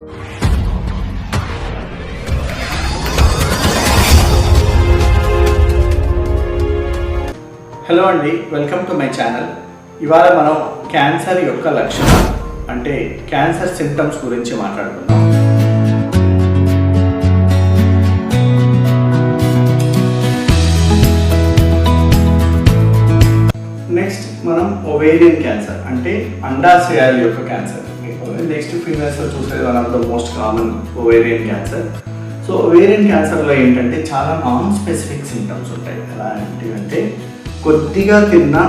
Hello అండి, welcome to my channel. ఇవాళ మనం క్యాన్సర్ యొక్క లక్షణాలు అంటే క్యాన్సర్ సింప్టమ్స్ గురించి మాట్లాడుకుందాం. నెక్స్ట్ మనం ఓవేరియన్ క్యాన్సర్ అంటే అండాశయాల యొక్క క్యాన్సర్. నెక్స్ట్ ఫీమేల్స్లో చూసేది one of the most common ovarian cancer. So ovarian క్యాన్సర్లో ఏంటంటే చాలా నాన్ స్పెసిఫిక్ సింప్టమ్స్ ఉంటాయి. ఎలాంటివంటే కొద్దిగా తిన్నా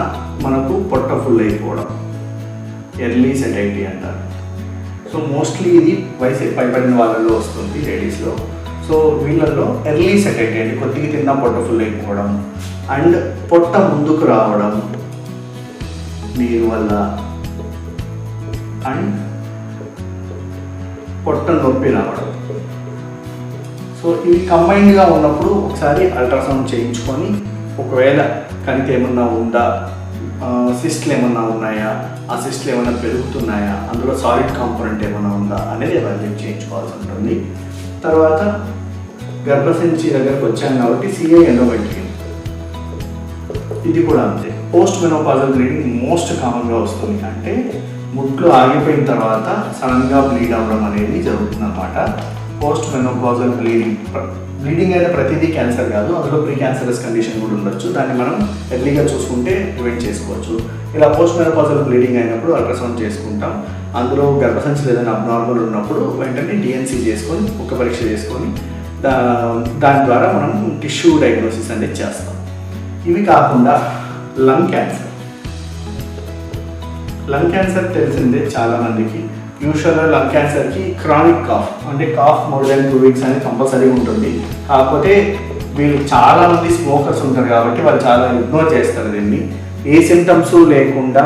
మనకు పొట్ట ఫుల్ అయిపోవడం, ఎర్లీ సెటైటీ అంటారు. సో మోస్ట్లీ ఇది వయసు పైబడిన వాళ్ళలో వస్తుంది, లేడీస్లో. సో వీళ్ళల్లో ఎర్లీ సెటైటీ అంటే కొద్దిగా తిన్నా పొట్ట ఫుల్ అయిపోవడం అండ్ పొట్ట ముందుకు రావడం నీరు వల్ల అండ్ పొట్ట నొప్పి రావడం. సో ఇవి కంబైన్డ్గా ఉన్నప్పుడు ఒకసారి అల్ట్రాసౌండ్ చేయించుకొని ఒకవేళ కనుక ఏమన్నా ఉందా, సిస్ట్లు ఏమన్నా ఉన్నాయా, ఆ సిస్ట్లు ఏమైనా పెరుగుతున్నాయా, అందులో సాలిడ్ కాంపోనెంట్ ఏమైనా ఉందా అనేది ఎవాల్యుయేట్ చేయించుకోవాల్సి ఉంటుంది. తర్వాత గర్భసంచి దగ్గరకు వచ్చాను కాబట్టి సిఐ ఎండోమెట్రియం, ఇది కూడా అంతే. పోస్ట్ మెనోపాజల్ బ్లీడింగ్ మోస్ట్ కామన్గా వస్తుంది. అంటే ముట్లు ఆగిపోయిన తర్వాత సడన్గా బ్లీడ్ అవ్వడం అనేది జరుగుతుంది అన్నమాట. పోస్ట్ మెనోపాజల్ బ్లీడింగ్ అయితే ప్రతిదీ క్యాన్సర్ కాదు, అందులో ప్రీ క్యాన్సరస్ కండిషన్ కూడా ఉండొచ్చు. దాన్ని మనం ఎర్లీగా చూసుకుంటే ప్రివెంట్ చేసుకోవచ్చు. ఇలా పోస్ట్ మెనోపాజల్ బ్లీడింగ్ అయినప్పుడు అల్ట్రాసౌండ్ చేసుకుంటాం. అందులో గర్భసంచిలో ఏదైనా అబ్నార్మల్ ఉన్నప్పుడు వెంటనే డిఎన్సీ చేసుకొని ఒక పరీక్ష చేసుకొని దాని ద్వారా మనం టిష్యూ డయాగ్నోసిస్ అనేది చేస్తాం. ఇవి కాకుండా లంగ్ క్యాన్సర్. లంగ్ క్యాన్సర్ తెలిసిందే చాలామందికి. యూజువల్గా లంగ్ క్యాన్సర్కి క్రానిక్ కాఫ్ అంటే కాఫ్ మోర్ దెన్ 2 weeks అనేది కంపల్సరీగా ఉంటుంది. కాకపోతే వీళ్ళు చాలామంది స్మోకర్స్ ఉంటారు కాబట్టి వాళ్ళు చాలా ఇగ్నోర్ చేస్తారు దీన్ని. ఏ సిమ్టమ్స్ లేకుండా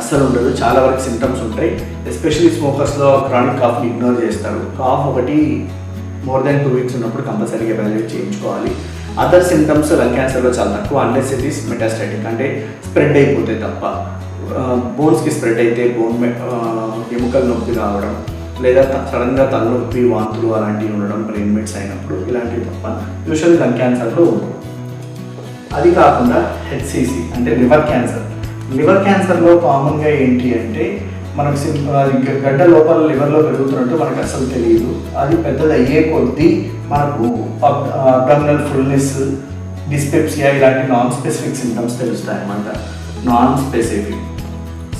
అస్సలు ఉండదు, చాలా వరకు సిమ్టమ్స్ ఉంటాయి. ఎస్పెషల్లీ స్మోకర్స్లో క్రానిక్ కాఫ్ని ఇగ్నోర్ చేస్తారు. కాఫ్ ఒకటి మోర్ దెన్ 2 weeks ఉన్నప్పుడు కంపల్సరీగా ఎవాల్యుయేట్ చేయించుకోవాలి. అదర్ సిమ్టమ్స్ లంగ్ క్యాన్సర్లో చాలా తక్కువ, అన్లెస్ ఇట్ ఈస్ మెటాస్టాటిక్ అంటే స్ప్రెడ్ అయిపోతే తప్ప. బోన్స్కి స్ప్రెడ్ అయితే ఎముకలు నొప్పి రావడం లేదా సడన్గా తలనొప్పి, వాంతులు అలాంటివి ఉండడం బ్రెయిన్ మెట్స్ అయినప్పుడు, ఇలాంటివి తప్ప యూజువల్ లంగ్ క్యాన్సర్లో ఉంటుంది. అది కాకుండా హెచ్సిసి అంటే లివర్ క్యాన్సర్. లివర్ క్యాన్సర్లో కామన్గా ఏంటి అంటే మనకు గడ్డ లోపల లివర్లో పెరుగుతున్నట్టు మనకు అసలు తెలియదు. అది పెద్దది అయ్యే కొద్దీ మనకు అబ్డామినల్ ఫుల్నెస్, డిస్పెప్సియా ఇలాంటి నాన్ స్పెసిఫిక్ సిమ్టమ్స్ తెలుస్తాయి అన్నమాట. నాన్ స్పెసిఫిక్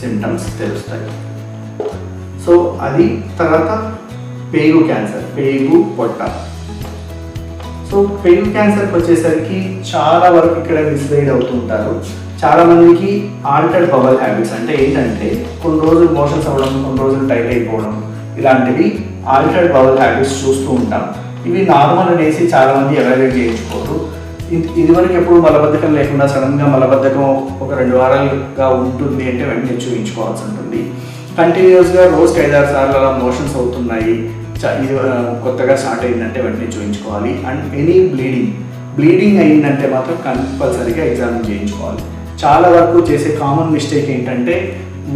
సిమ్టమ్స్ తెలుస్తాయి. సో అది తర్వాత పేగు క్యాన్సర్, పేగు పొట్ట. సో పేగు క్యాన్సర్కి వచ్చేసరికి చాలా వరకు ఇక్కడ మిస్గైడ్ అవుతుంటారు. చాలామందికి ఆల్టర్డ్ బవల్ హ్యాబిట్స్ అంటే ఏంటంటే కొన్ని రోజులు మోషన్స్ అవ్వడం, కొన్ని రోజులు టైట్ అయిపోవడం, ఇలాంటివి ఆల్టర్డ్ బవల్ హ్యాబిట్స్ చూస్తూ ఉంటాం. ఇవి నార్మల్ అనేసి చాలామంది ఎవాల్యుయేట్ చేయించుకోరు. ఇదివరకు ఎప్పుడు మలబద్ధకం లేకుండా సడన్గా మలబద్ధకం ఒక 2 వారాలుగా ఉంటుంది అంటే వెంటనే చూపించుకోవాల్సి ఉంటుంది. కంటిన్యూస్గా రోజుకి 5-6 సార్లు అలా మోషన్స్ అవుతున్నాయి, ఇది కొత్తగా స్టార్ట్ అయిందంటే వెంటనే చూపించుకోవాలి. అండ్ ఎనీ బ్లీడింగ్ అయిందంటే మాత్రం కంపల్సరీగా ఎగ్జామిన్ చేయించుకోవాలి. చాలా వరకు చేసే కామన్ మిస్టేక్ ఏంటంటే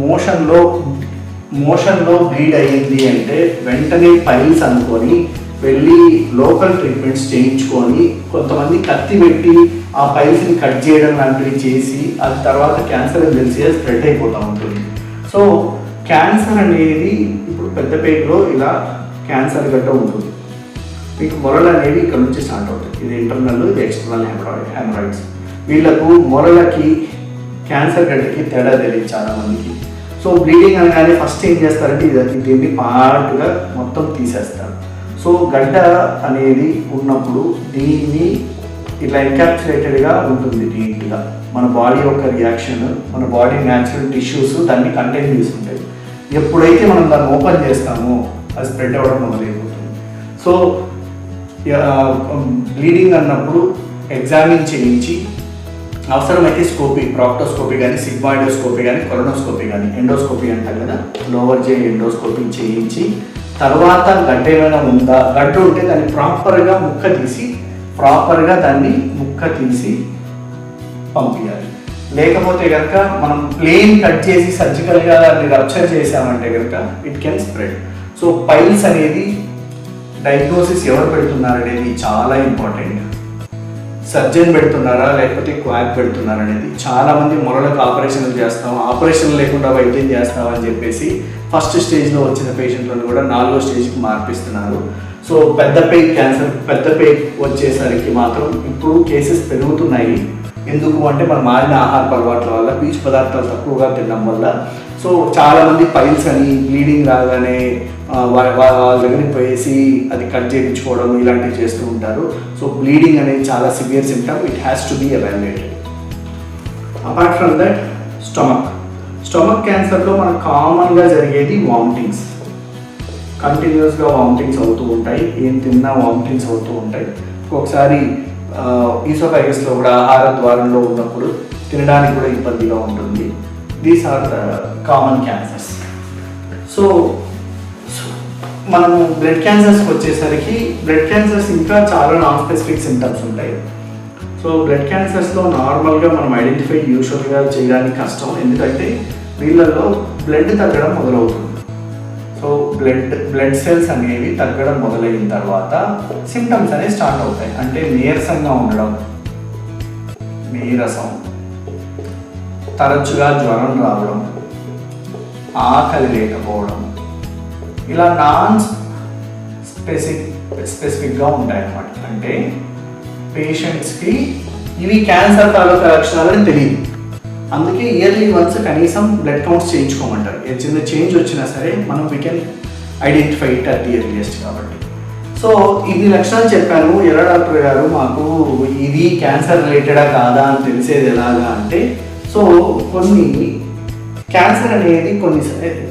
మోషన్లో బ్లీడ్ అయ్యింది అంటే వెంటనే పైల్స్ అనుకొని వెళ్ళి లోకల్ ట్రీట్మెంట్స్ చేయించుకొని కొంతమంది కత్తి పెట్టి ఆ పైల్స్ని కట్ చేయడం లాంటివి చేసి అది తర్వాత క్యాన్సర్ తెలిసి స్ప్రెడ్ అయిపోతూ ఉంటుంది. సో క్యాన్సర్ అనేది ఇప్పుడు పెద్ద పేగులో ఇలా క్యాన్సర్ గడ్డ ఉంటుంది. మీకు మొరలు అనేవి ఇక్కడ నుంచి స్టార్ట్ అవుతాయి. ఇది ఇంటర్నల్, ఇది ఎక్స్టర్నల్ హెమరాయిడ్స్. వీళ్ళకు మొరలకి క్యాన్సర్ గడ్డకి తేడా తెలియదు చాలామందికి. సో బ్లీడింగ్ అనగానే ఫస్ట్ ఏం చేస్తారంటే దీన్ని పార్ట్గా మొత్తం తీసేస్తారు. సో గడ్డ అనేది ఉన్నప్పుడు దీన్ని ఇట్లా ఎన్కాప్సులేటెడ్గా ఉంటుంది నీట్గా. మన బాడీ యొక్క రియాక్షన్, మన బాడీ న్యాచురల్ టిష్యూస్ దాన్ని కంటైన్ చేసుకుంటాయి. ఎప్పుడైతే మనం దాన్ని ఓపెన్ చేస్తామో అది స్ప్రెడ్ అవ్వడం మొదలైపోతుంది. సో బ్లీడింగ్ అన్నప్పుడు ఎగ్జామిన్ చేయించి అవసరమైతే స్కోపీ, ప్రాక్టోస్కోపీ కానీ, సిగ్మాయిడోస్కోపీ కానీ, కొలనోస్కోపీ కానీ, ఎండోస్కోపీ అంటారు కదా, లోవర్ జే ఎండోస్కోపీ చేయించి తర్వాత గడ్డ ఏమైనా ఉందా, గడ్డ ఉంటే దాన్ని ప్రాపర్గా ముక్క తీసి పంపించాలి. లేకపోతే కనుక మనం ప్లేన్ కట్ చేసి సర్జికల్గా దాన్ని రప్చర్ చేసామంటే కనుక it can spread. So so piles అనేది డయాగ్నోసిస్ ఎవరు పెడుతున్నారు అనేది చాలా ఇంపార్టెంట్. సర్జన్ పెడుతున్నారా లేకపోతే క్వాక్ పెడుతున్నారా అనేది. చాలామంది మొరలకు ఆపరేషన్లు చేస్తాం, ఆపరేషన్ లేకుండా వైద్యం చేస్తాం అని చెప్పేసి ఫస్ట్ స్టేజ్లో వచ్చిన పేషెంట్లను కూడా 4వ స్టేజ్కి మార్పిస్తున్నారు. సో పెద్ద పేగ్ క్యాన్సర్, పెద్ద పేగ్ వచ్చేసరికి మాత్రం ఇప్పుడు కేసెస్ పెరుగుతున్నాయి. ఎందుకు అంటే మనం మారిన ఆహార అలవాట్ల వల్ల, పీచు పదార్థాలు తక్కువగా తినడం వల్ల. సో చాలామంది పైల్స్ అని బ్లీడింగ్ రాగానే వాళ్ళ దగ్గరికి పోయేసి అది కట్ చేయించుకోవడం ఇలాంటివి చేస్తూ ఉంటారు. సో బ్లీడింగ్ అనేది చాలా severe symptom, it has to be evaluated. Apart from that stomach క్యాన్సర్లో మనకు కామన్గా జరిగేది వామిటింగ్స్. కంటిన్యూస్గా వామిటింగ్స్ అవుతూ ఉంటాయి, ఏం తిన్నా వామిటింగ్స్ అవుతూ ఉంటాయి. ఒకసారి ఈసోఫాగస్లో కూడా ఆహార ద్వారంలో ఉన్నప్పుడు తినడానికి కూడా ఇబ్బందిగా ఉంటుంది. These are the common cancers. So మనము బ్లడ్ క్యాన్సర్స్కి వచ్చేసరికి బ్లడ్ క్యాన్సర్స్ ఇంకా చాలా నాన్ స్పెసిఫిక్ సింటమ్స్ ఉంటాయి. సో బ్లడ్ క్యాన్సర్స్లో నార్మల్గా మనం ఐడెంటిఫై యూజువల్గా చేయడానికి కష్టం, ఎందుకంటే వీళ్ళల్లో బ్లడ్ తగ్గడం మొదలవుతుంది. సో బ్లడ్ సెల్స్ అనేవి తగ్గడం మొదలైన తర్వాత సిమ్టమ్స్ అనేవి స్టార్ట్ అవుతాయి. అంటే నీరసంగా ఉండడం, నీరసం, తరచుగా జ్వరం రావడం, ఆకలి లేకపోవడం, ఇలా నాన్ స్పెసిఫిక్గా ఉంటాయి అన్నమాట. అంటే పేషెంట్స్కి ఇవి క్యాన్సర్ తాలూకా లక్షణాలని తెలియదు. అందుకే ఇయర్లీ వన్స్ కనీసం బ్లడ్ కౌంట్స్ చేయించుకోమంటారు. ఏ చిన్న చేంజ్ వచ్చినా సరే మనం we can identify it at the earliest. కాబట్టి సో ఇన్ని లక్షణాలు చెప్పాను. ఎలా డాక్టర్ గారు మాకు ఇది క్యాన్సర్ రిలేటెడా కాదా అని తెలిసేది ఎలాగా అంటే, సో కొన్ని క్యాన్సర్ అనేది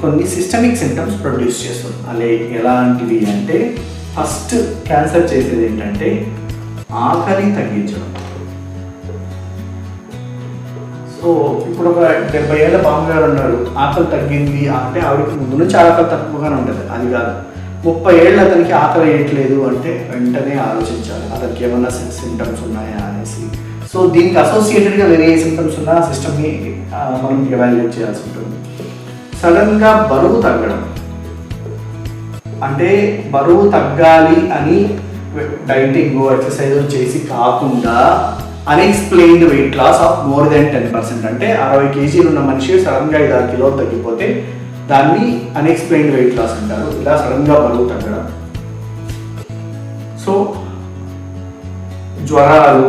కొన్ని సిస్టమిక్ సింటమ్స్ ప్రొడ్యూస్ చేస్తుంది. అలా ఎలాంటివి అంటే, ఫస్ట్ క్యాన్సర్ చేసేది ఏంటంటే ఆకలి తగ్గించడం. సో ఇప్పుడు ఒక 70 ఏళ్ళ బామ్మగారు ఉన్నారు, ఆకలి తగ్గింది అంటే ఆవిడకి ముందు నుంచి ఆకలి తక్కువగానే ఉంటుంది. అది కాదు, 30 ఏళ్ళు అతనికి ఆకలి వేయట్లేదు అంటే వెంటనే ఆలోచించాలి అతనికి ఏమన్నా సింటమ్స్ ఉన్నాయా అనేసి. సో దీనికి అసోసియేటెడ్గా వేరే ఏ సింటమ్స్ ఉన్నా సిస్టమ్ని మనం ఎవాల్యుయేట్ చేయాల్సి ఉంటుంది. సడన్గా బరువు తగ్గడం, అంటే బరువు తగ్గాలి అని డైటింగ్ ఎక్సర్సైజ్ చేసి కాకుండా unexplained weight loss of more then 10%. అంటే 60 కేజీలు ఉన్న మనిషి సడన్గా 5 కిలోలు తగ్గిపోతే దాన్ని అన్ఎక్స్ప్లెయిన్డ్ వెయిట్ లాస్ అంటారు. ఇలా సడన్గా బరువు తగ్గడం. సో జ్వరాలు,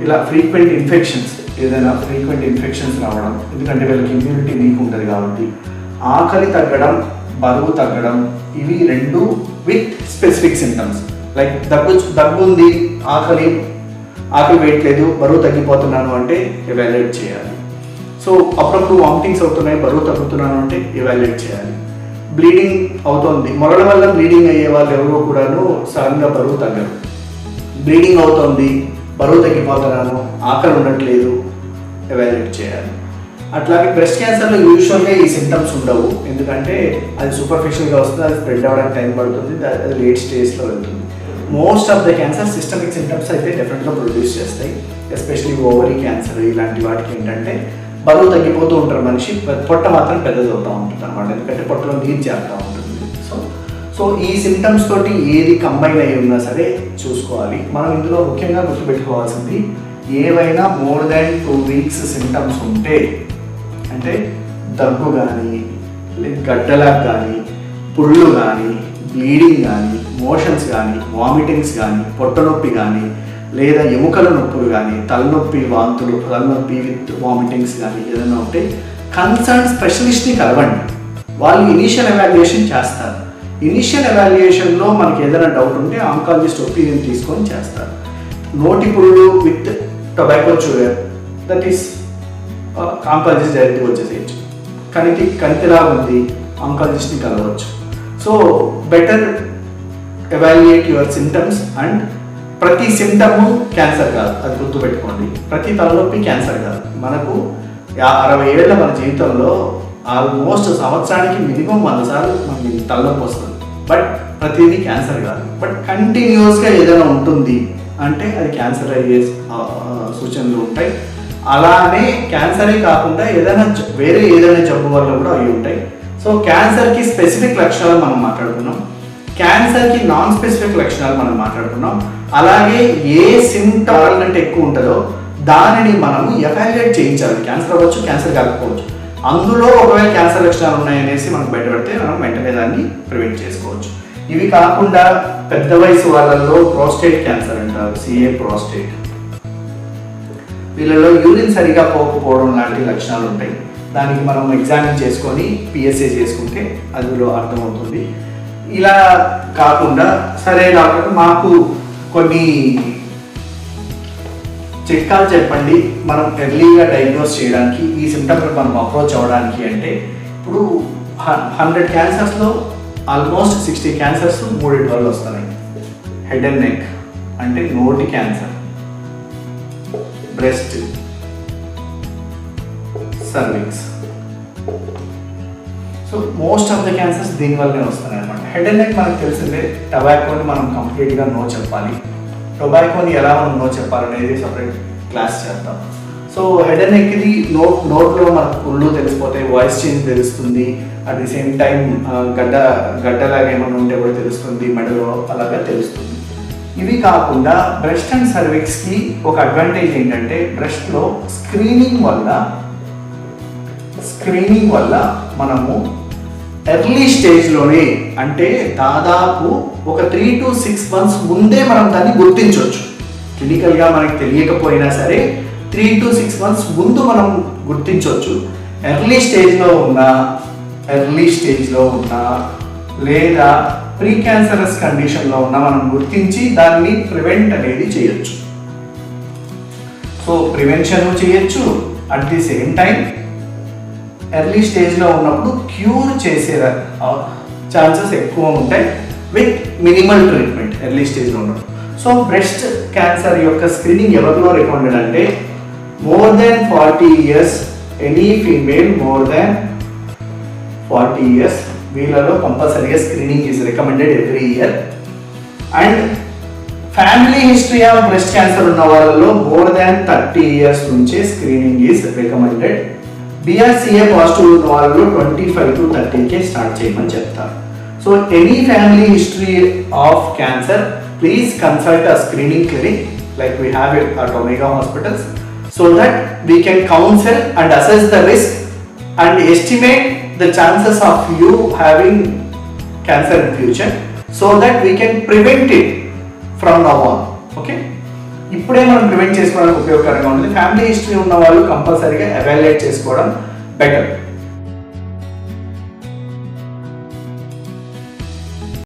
ఇలా ఫ్రీక్వెంట్ ఇన్ఫెక్షన్స్, ఏదైనా ఫ్రీక్వెంట్ ఇన్ఫెక్షన్స్ రావడం, ఎందుకంటే వీళ్ళకి ఇమ్యూనిటీ వీక్ ఉంటుంది కాబట్టి. ఆకలి తగ్గడం, బరువు తగ్గడం, ఇవి రెండు విత్ స్పెసిఫిక్ సింటమ్స్. లైక్ దగ్గు ఉంది, ఆకలి వేయట్లేదు, బరువు తగ్గిపోతున్నాను అంటే ఎవాల్యుయేట్ చేయాలి. సో అప్పుడప్పుడు వామిటింగ్స్ అవుతున్నాయి, బరువు తగ్గుతున్నాను అంటే ఎవాల్యుయేట్ చేయాలి. బ్లీడింగ్ అవుతుంది, మొరల వల్ల బ్లీడింగ్ అయ్యే వాళ్ళు ఎవరో కూడాను సడన్గా బరువు తగ్గరు. బ్లీడింగ్ అవుతుంది, బరువు తగ్గిపోతున్నాను, ఆకలి ఉండట్లేదు, ఎవాల్యుయేట్ చేయాలి. అట్లాగే బ్రెస్ట్ క్యాన్సర్లో యూజువల్గా ఈ సింటమ్స్ ఉండవు, ఎందుకంటే అది సూపర్ఫిషియల్గా వస్తుంది, అది స్ప్రెడ్ అవ్వడానికి టైం పడుతుంది, అది లేట్ స్టేజ్లో వెళ్తుంది. Most of the cancer systemic symptoms అయితే డెఫినెట్గా ప్రొడ్యూస్ చేస్తాయి. ఎస్పెషలీ ఓవరీ క్యాన్సర్ ఇలాంటి వాటికి ఏంటంటే బరువు తగ్గిపోతూ ఉంటారు మనిషి, పొట్ట మాత్రం పెద్దది అవుతూ ఉంటుంది అనమాట, ఎందుకంటే పొట్టలో నీరు చేరుతూ ఉంటుంది. సో ఈ సింటమ్స్ తోటి ఏది కంబైన్ అయి ఉన్నా సరే చూసుకోవాలి. మనం ఇందులో ముఖ్యంగా గుర్తుపెట్టుకోవాల్సింది, ఏవైనా మోర్ దాన్ 2 weeks సింటమ్స్ ఉంటే, అంటే దగ్గు కానీ, గడ్డలకు కానీ, పుళ్ళు కానీ, బ్లీడింగ్ కానీ, మోషన్స్ కానీ, వామిటింగ్స్ కానీ, పొట్ట నొప్పి కానీ, లేదా ఎముకల నొప్పులు కానీ, తలనొప్పి, వాంతులు, తలనొప్పి విత్ వామిటింగ్స్ కానీ ఏదైనా ఉంటే కన్సర్న్ స్పెషలిస్ట్ని కలవండి. వాళ్ళు ఇనీషియల్ ఎవాల్యుయేషన్ చేస్తారు. ఇనీషియల్ ఎవాల్యుయేషన్లో మనకి ఏదైనా డౌట్ ఉంటే ఆంకాలజిస్ట్ ఒపీనియన్ తీసుకొని చేస్తారు. నోటి పుళ్ళు with tobacco chewer, that is oncologist డైరెక్ట్గా వచ్చేసేయచ్చు. కణితిలా ఉంది, ఆంకాలజిస్ట్ని కలవచ్చు. So better evaluate your symptoms. And ప్రతి సిమ్టము క్యాన్సర్ కాదు, అది గుర్తుపెట్టుకోండి. ప్రతి తలనొప్పి క్యాన్సర్ కాదు. మనకు 60 ఏళ్ళ మన జీవితంలో ఆల్మోస్ట్ సంవత్సరానికి మినిమం 100 సార్లు మనకి తలనొప్పి వస్తుంది. బట్ ప్రతిదీ క్యాన్సర్ కాదు. బట్ కంటిన్యూస్గా ఏదైనా ఉంటుంది అంటే అది క్యాన్సర్ అయ్యే సూచనలు ఉంటాయి. అలానే క్యాన్సరే కాకుండా ఏదైనా వేరే ఏదైనా జబ్బు వల్ల కూడా అవి ఉంటాయి. సో క్యాన్సర్కి స్పెసిఫిక్ లక్షణాలు మనం మాట్లాడుకున్నాం, క్యాన్సర్కి నాన్ స్పెసిఫిక్ లక్షణాలు మనం మాట్లాడుకున్నాం. అలాగే ఏ సిమ్టమ్ అంటే ఎక్కువ ఉంటుందో దానిని మనము ఎవాల్యుయేట్ చేయించాలి. క్యాన్సర్ అవ్వచ్చు, క్యాన్సర్ కాకపోవచ్చు. అందులో ఒకవేళ క్యాన్సర్ లక్షణాలు ఉన్నాయనేసి మనకు బయటపడితే మనం వెంటనే దాన్ని ప్రివెంట్ చేసుకోవచ్చు. ఇవి కాకుండా పెద్ద వయసు వాళ్ళల్లో ప్రోస్టేట్ క్యాన్సర్ అంటారు, సిఏ ప్రోస్టేట్. వీళ్ళలో యూరిన్ సరిగా పోకపోవడం లాంటి లక్షణాలు ఉంటాయి. దానికి మనం ఎగ్జామిన్ చేసుకొని పిఎస్ఏ చేసుకుంటే అందులో అర్థమవుతుంది. ఇలా కాకుండా సరే డాక్టర్ మాకు కొన్ని చిట్కాలు చెప్పండి మనం ఎర్లీగా డయాగ్నోస్ చేయడానికి, ఈ సిమ్టమ్స్ మనం అప్రోచ్ అవ్వడానికి అంటే, ఇప్పుడు 100 క్యాన్సర్స్లో ఆల్మోస్ట్ 60 క్యాన్సర్స్ 3 వల్ల వస్తున్నాయి. హెడ్ అండ్ నెక్ అంటే నోటి cancer, breast, cervix. So most of the cancers దీనివల్లనే వస్తున్నాయి అనమాట. హెడ్ అండ్ నెక్ మనకు తెలిసిందే, టొబాకోని మనం కంప్లీట్గా నో చెప్పాలి. టొబాకోని ఎలా మనం నో చెప్పాలనేది సపరేట్ క్లాస్ చేద్దాం. సో హెడ్ అండ్ నెక్ది నోట్లో మనకు పుళ్ళు తెలిసిపోతాయి, వాయిస్ చేంజ్ తెలుస్తుంది, అట్ ది సేమ్ టైం గడ్డలాగా ఏమైనా ఉంటే కూడా తెలుస్తుంది, మెడలో అలాగా తెలుస్తుంది. ఇవి కాకుండా బ్రెస్ట్ అండ్ సర్విక్స్కి ఒక అడ్వాంటేజ్ ఏంటంటే, బ్రెస్ట్లో స్క్రీనింగ్ వల్ల మనము ఎర్లీ స్టేజ్లోనే, అంటే దాదాపు ఒక 3 to 6 months ముందే మనం దాన్ని గుర్తించవచ్చు. క్లినికల్గా మనకి తెలియకపోయినా సరే 3 to 6 months ముందు మనం గుర్తించవచ్చు. ఎర్లీ స్టేజ్లో ఉన్నా లేదా ప్రీ క్యాన్సరస్ కండిషన్లో ఉన్నా మనం గుర్తించి దాన్ని ప్రివెంట్ అనేది చేయొచ్చు. సో ప్రివెన్షన్ చేయొచ్చు, at the same time early స్టేజ్లో ఉన్నప్పుడు క్యూర్ చేసే ఛాన్సెస్ ఎక్కువ ఉంటాయి విత్ మినిమల్ ట్రీట్మెంట్ ఎర్లీ స్టేజ్లో ఉన్నప్పుడు. సో బ్రెస్ట్ క్యాన్సర్ యొక్క స్క్రీనింగ్ ఎవరిలో రికమెండెడ్ అంటే, more than 40 years, any female more than 40 years వీళ్ళలో కంపల్సరీగా screening is recommended every year. And family history of breast cancer ఉన్న వాళ్ళలో more than 30 years నుంచే screening is recommended. BRCA positive ఉన్న వాళ్ళలో 25 to 30 స్టార్ట్ చేయమని చెప్తారు. So any family history of cancer, please consult a screening clinic like we have it at Omega Hospitals, so that we can counsel and assess the risk and estimate the chances of you having cancer in future, so that we can prevent it from now on. Okay, ఇప్పుడే మనం prevent చేసుకోవడానికి ఉపయోగకరంగా ఉంటుంది. Family history ఉన్న వాళ్ళు కంపల్సరీగా evaluate చేసుకోవడం better.